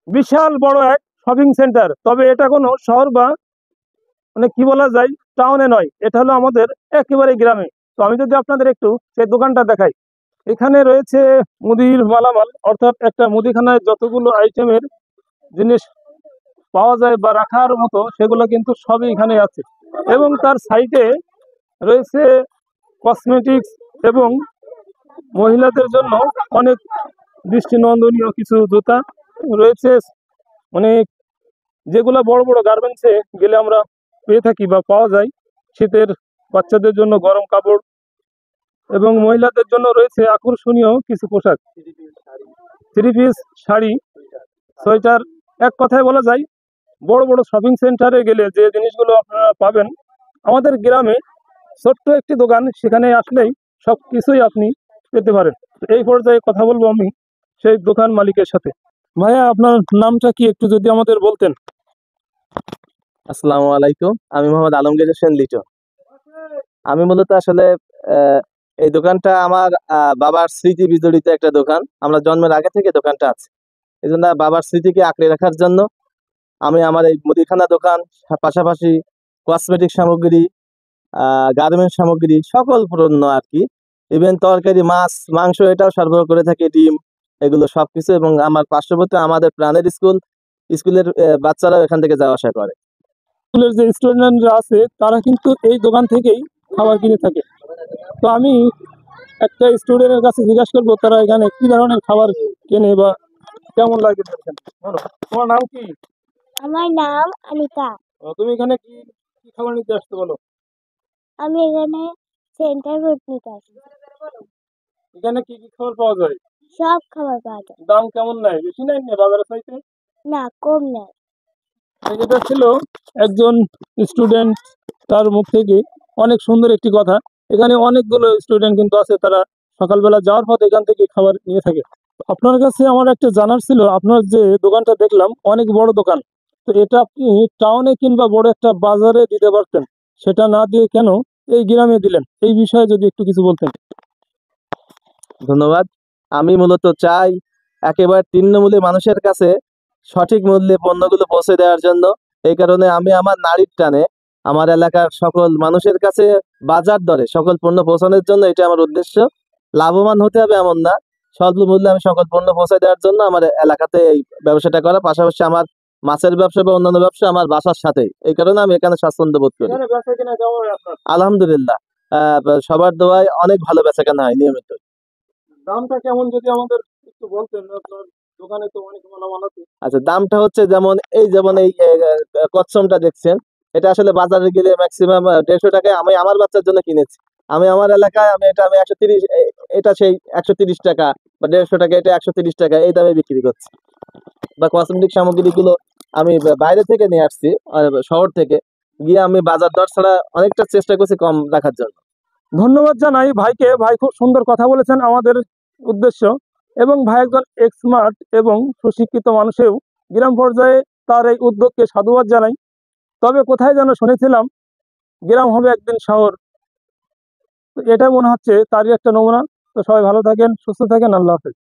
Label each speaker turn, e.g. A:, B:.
A: বিশাল বড় এক shopping centre, তবে এটা কোনো শহর বা মানে কি বলা যায় টাউনে নয়, এটা হলো আমাদের একেবারে গ্রামে। তো আমি যদি আপনাদের একটু সেই দোকানটা দেখাই, এখানে রয়েছে মুদির মালামাল, অর্থাৎ একটা মুদিখানায় যতগুলো আইটেমের জিনিস পাওয়া যায় বা রাখার মতো সেগুলো কিন্তু সবই এখানে আছে। এবং তার সাইডে রয়েছে কসমেটিক্স এবং মহিলাদের জন্য অনেক দৃষ্টিনন্দনীয় কিছু জুতা রয়েছে, মানে যেগুলো বড় বড় গার্মেন্টসে গেলে আমরা পেয়ে থাকি বা পাওয়া যায়। শীতের বাচ্চাদের জন্য গরম কাপড় এবং মহিলাদের জন্য রয়েছে আকর্ষণীয় কিছু পোশাক, থ্রি পিস, শাড়ি, সোয়েটার। এক কথায় বলা যায় বড় বড় শপিং সেন্টারে গেলে যে জিনিসগুলো আপনারা পাবেন আমাদের গ্রামে ছোট্ট একটি দোকান, সেখানে আসলেই সব কিছুই আপনি পেতে পারেন। তো এই পর্যায়ে কথা বলবো আমি সেই দোকান মালিকের সাথে। ভাইয়া, আপনার নামটা কি একটু যদি আমাদের বলতেন?
B: আসসালামু আলাইকুম। আমি মোহাম্মদ আলমগীর হোসেন লিটন। আমি মূলত আসলে আহ, এই দোকানটা আমার বাবার স্মৃতি বিজড়িত একটা দোকান। আমরা জন্মের আগে থেকে দোকানটা আছে, এই জন্য বাবার স্মৃতিকে আঁকড়ে রাখার জন্য আমি আমার এই মুদিখানা দোকান, পাশাপাশি কসমেটিক সামগ্রী, গার্মেন্টস সামগ্রী, সকল পণ্য আর কি, ইভেন তরকারি, মাছ, মাংস এটাও সরবরাহ করে থাকি, ডিম, এগুলো সবকিছু। এবং আমার পার্শ্ববর্তী আমাদের প্রাণের স্কুলের বাচ্চারাও এখান থেকে যাওয়া আসা করে।
A: স্কুলের যে স্টুডেন্টরা আছে তারা কিন্তু এই দোকান থেকেই খাবার কিনে থাকে। তো আমি একটা স্টুডেন্টের কাছে জিজ্ঞাসা করবো তারা এখানে কি ধরনের খাবার কেনে বা কেমন লাগে দেখেন। বলো, তোমার নাম কি?
C: আমার নাম আনিকা।
A: তুমি এখানে কি কি খাবার নিতে আসছো বলো?
C: আমি এখানে সেন্টার ফুড নিতে আসি।
A: এখানে কি কি খাবার পাওয়া যায়?
C: সব খাবার পাওয়া যায়।
A: দাম কেমন নেয়? বেশি নেয় না বাজারের চাইতে?
C: না, কম নেয়।
A: এটা ছিল একজন স্টুডেন্ট, তার মুখ থেকে অনেক সুন্দর একটি কথা। এখানে অনেকগুলো স্টুডেন্ট কিন্তু আছে, তারা সকালবেলা যাওয়ার পথে এখান থেকে খাবার নিয়ে থাকে। আপনার কাছে আমার একটা জানার ছিল, আপনার যে দোকানটা দেখলাম অনেক বড় দোকান, তো এটা আপনি টাউনে কিংবা বড় একটা বাজারে দিতে পারতেন, সেটা না দিয়ে কেন এই গ্রামে দিলেন? এই বিষয়ে যদি একটু কিছু বলতেন।
B: ধন্যবাদ। আমি মূলত চাই একেবারে তৃণমূলে মানুষের কাছে সঠিক মূল্যে পণ্যগুলো পৌঁছে দেওয়ার জন্য। এই কারণে আমি আমার নারীর টানে আমার এলাকার সকল মানুষের কাছে বাজার দরে সকল পণ্য পৌঁছানোর জন্য, এটা আমার উদ্দেশ্য। লাভবান হতে হবে এমন না, স্বল্প মূল্যে আমি সকল পণ্য পৌঁছে দেওয়ার জন্য আমার এলাকাতে এই ব্যবসাটা করা। পাশাপাশি আমার মাছের ব্যবসা বা অন্যান্য ব্যবসা আমার বাসার সাথেই, এই কারণে আমি এখানে স্বাচ্ছন্দ্য বোধ করি।
A: এখানে বেচা কিনা কেমন হয় আপনার?
B: আলহামদুলিল্লাহ, সবার দোয়ায় অনেক ভালো বেচাকেনা হয় নিয়মিত।
A: দামটা কেমন যদি আমাদের একটু বলতেন? আপনার দোকানে তো অনেক মালামাল আছে।
B: আচ্ছা, দামটা হচ্ছে যেমন এই কচ্ছমটা দেখছেন, এটা আসলে বাজারে গেলে ম্যাক্সিমাম 150 টাকায় আমি আমার বাচ্চার জন্য কিনেছি। আমি আমার এলাকায় আমি 130, এটা সেই 130 টাকা বা 150 টাকা, এটা 130 টাকা, এই দামে বিক্রি করছি। বা কসমেটিক সামগ্রীগুলো আমি বাইরে থেকে নিয়ে আসছি, শহর থেকে গিয়ে আমি বাজার দর ছাড়া অনেকটা চেষ্টা করছি কম রাখার জন্য।
A: ধন্যবাদ জানাই ভাইকে, ভাই খুব সুন্দর কথা বলেছেন আমাদের উদ্দেশ্য। এবং ভাই একজন এক্সমার্ট এবং সুশিক্ষিত মানুষেও গ্রাম পর্যায়ে তার এই উদ্যোগকে সাধুবাদ জানাই। তবে কোথায় যেন শুনেছিলাম গ্রাম হবে একদিন শহর, তো এটা মনে হচ্ছে তারই একটা নমুনা। তো সবাই ভালো থাকেন, সুস্থ থাকেন, আল্লাহ হাফেজ।